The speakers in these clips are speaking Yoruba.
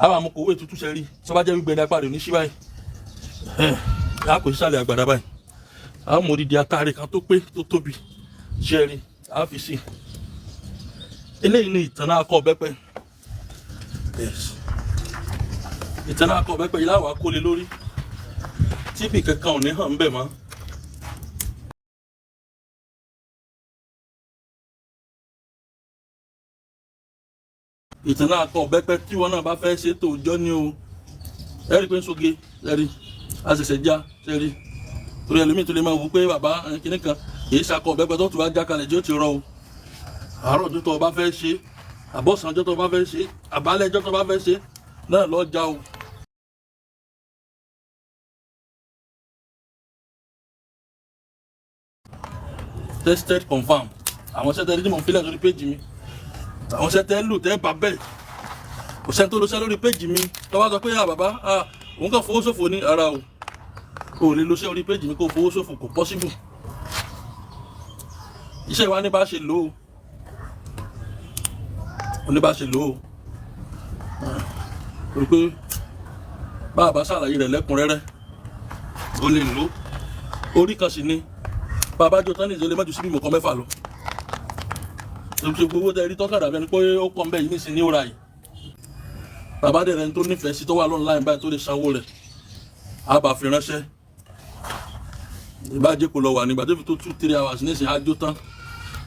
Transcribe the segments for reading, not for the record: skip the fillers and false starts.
àwọn àmukòwé tútù ṣe rí tí wọ́n bá jẹ́ gbígbẹ́ ní apá rẹ̀ ní sí báyìí a kò sísàlẹ̀ àgbàdá báyìí a mú odidi atare kan tó pé tó tóbi ṣe rí a fi sí eléyìí ní ìtànná akọ ọ̀bẹ́pẹ ìtànná akọ ọ̀bẹ́pẹ yìí láwàá kólé lórí tíbi kankan ò ní hàn ń bẹ̀ mọ́. ìtànná akọ ọ̀bẹ́pẹ tí wọn náà bá fẹ́ ṣe tòójọ́ ní o ẹ̀rí pé ń soge ẹ̀rí a ṣẹ̀ṣẹ̀ já ẹ̀rí torí ẹlòmíì tó lè máa wò pé bàbá kìnnì kan kì í ṣakọ ọ̀bẹ́pẹ tó tù wá já kalẹ̀ tí ó ti rọ o àárọ̀ ọjọ́ tó o bá fẹ́ ṣe àbọ̀sán ọjọ́ tó o bá fẹ́ ṣe àbálẹ̀ ọjọ́ tó o bá fẹ́ ṣe náà lọ́ọ́ já o. tested confirm àwọn ṣẹ́tẹ́ ní mò ń filẹ̀ lórí péjì mi àwọn ṣẹ́tẹ́ lù tẹ́ bá bẹ́ẹ̀ kò sẹ́ni tó lọ ṣẹ́ lórí péjì mi tó wá sọ pé bàbá òun kàn fowó ṣòfò ní ara o kò lè lọ ṣẹ́ orí péjì mi kò fowó ṣòfò kò possible iṣẹ́ wa ní bá ṣe lò ó ní bá ṣe lò ó rí pé bàbá ṣàlàyé rẹ̀ lẹ́kùnrẹ́rẹ́ ó lè lò orí kan sì ni bàbá jọ tán ní ìjọlẹ̀ mẹ́jọ síbí mọ̀kàn mẹ́fà lọ ṣe gbogbo tẹ́rí tọ́kàdà fẹ́ni pé ó pọ̀ mbẹ́ yìí ní sin ní òra yìí bàbá dẹ̀ rẹ̀ tó nífẹ̀ẹ́ sí tó wà lọ́nà báyìí tó lè sanwó rẹ̀ á bá fi ránṣẹ́ ìbájẹ́ kò lọ wà nígbà tó fi tó 2-3 hours ní ìsìn àjò tán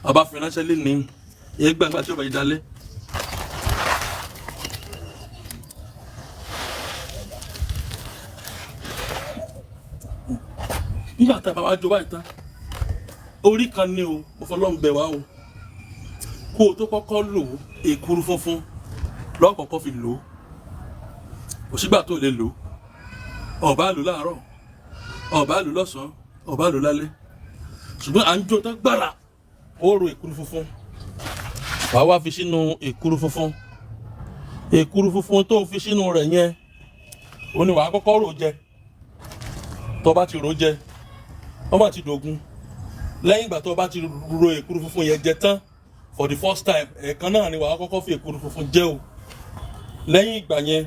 á bá fi ránṣẹ́ lé ní ìyẹn gbàgbà tí ó bá yìí dalẹ̀. nígbà tá a bá wá jọ báyìí tán orí kan ní o mo fọlọ́n bẹ̀ wá o kó o tó kọ́kọ́ lò ó èkuru funfun lọ́kọ̀ọ́kọ́ fi lò ó kò sígbà tó lè lò ó ọ̀bá lò láàárọ̀ ọ̀bá lò lọ́sàn-án ọ̀bá lò lálẹ́ ṣùgbọ́n à ń jó tán gbàrà ó ro èkuru funfun wàá wá fi sínú èkuru funfun tó fi sínú rẹ̀ yẹn ó ní wàá kọ́kọ́ rò jẹ tó bá ti rò jẹ wọ́n bá ti dògún lẹ́yìn ìgbà tó bá ti ro èkuru funfun yẹn jẹ tán for the first time ẹ̀ẹ̀kan náà ni wàá kọ́kọ́ fi èkuru funfun jẹ o lẹ́yìn ìgbà yẹn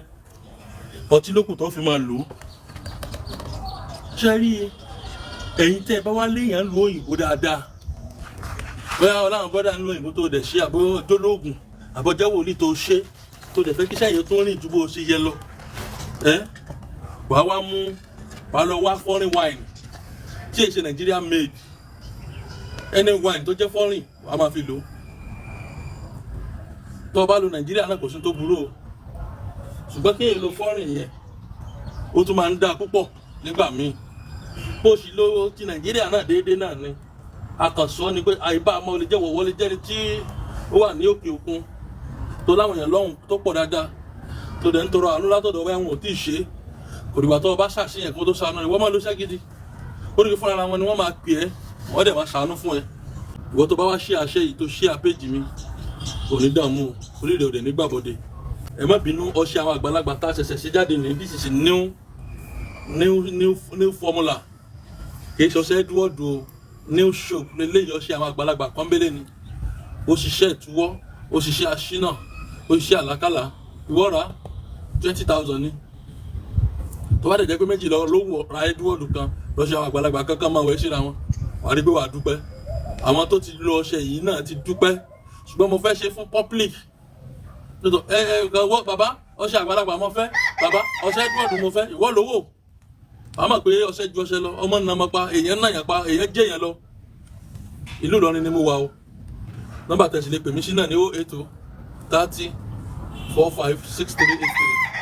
ọtí lókù tó fi máa lò ó ṣe rí ẹ̀yin tẹ́ ẹ bá wá léèyàn lu òyìnbó dáadáa bóyá ọlọ́run bọ́dà ń lo òyìnbó tó dẹ̀ ṣe àbójọ́lógún àbójẹ́wò ní tó ṣe tó dẹ̀ fẹ́ kí sẹ́yìn tó rìn ju bó ṣe yẹ lọ wàá lọ wá foreign wine tí èsì Nigeria made any wine tó jẹ́ foreign wàá máa fi lò ó tó bá lo Nigeria náà kò sí tó burú o ṣùgbọ́n kí èèyàn lo foreign yẹn ó tún máa ń dáa púpọ̀ nígbà míì bó ṣì lo ti Nigeria náà déédéé náà ni akànṣọ́ ni pé àìbá ọmọ olè jẹ́wọ̀ wọlé jẹ́ni tí ó wà ní òkè òkun tó láwọn èèyàn lọ́hùn tó pọ̀ dáadáa tó dẹ̀ ń tọrọ àánú látọ̀dọ̀ wẹ́n wọn ò tí ì ṣe kò dìgbà tó o bá ṣàṣeyàn kó tó ṣàánú rẹ̀ wọ́n máa lo iṣẹ́ gidi ó rí fúnra wọn ni wọ́n máa pè ẹ́ wọ́n dẹ̀ máa ṣàánú fún ẹ ìwọ tó bá wá ṣe àṣẹ yìí tó ṣe àpéjì mi kò ní dààmú orílẹ̀ òde ní gbàbọ̀dé ẹ má bínú ọṣẹ àwọn àgbàlagbà tá a ṣẹ̀ṣẹ̀ ṣe jáde ní this is new formula kì í ṣọṣẹ Edward o new soap lélẹ́yìí ọṣẹ àwọn àgbàlagbà pọ́nbélé ni ó ṣiṣẹ́ ìtúwọ́ ó ṣiṣẹ́ aṣínà ó ṣiṣẹ́ àlákàlà ìwọ́ra 20,000 ni tó bá dẹ̀ jẹ́ pé méjì lọ lówó ra Edward kan lọ́ṣẹ àwọn àgbàlagbà kankan máa wẹ̀ síra wọn wàá rí pé wàá dúpẹ́ àwọn tó ti lo ọṣẹ yìí náà ti dúpẹ́ ṣùgbọ́n mo fẹ́ ṣe fún public bàbá ọṣẹ àgbàlagbà mo fẹ́ bàbá ọṣẹ Edward mo fẹ́ ìwọ lówó wàá mọ̀ pé ọṣẹ ju ọṣẹ lọ ọmọ nà mọ́ pa èèyàn náà yàn pa èèyàn jẹ́ èèyàn lọ ìlú Ìlọrin ni mo wà o nọ́mbà tẹ̀sí lè pè mí sí náà ní 080 30 45 63 83.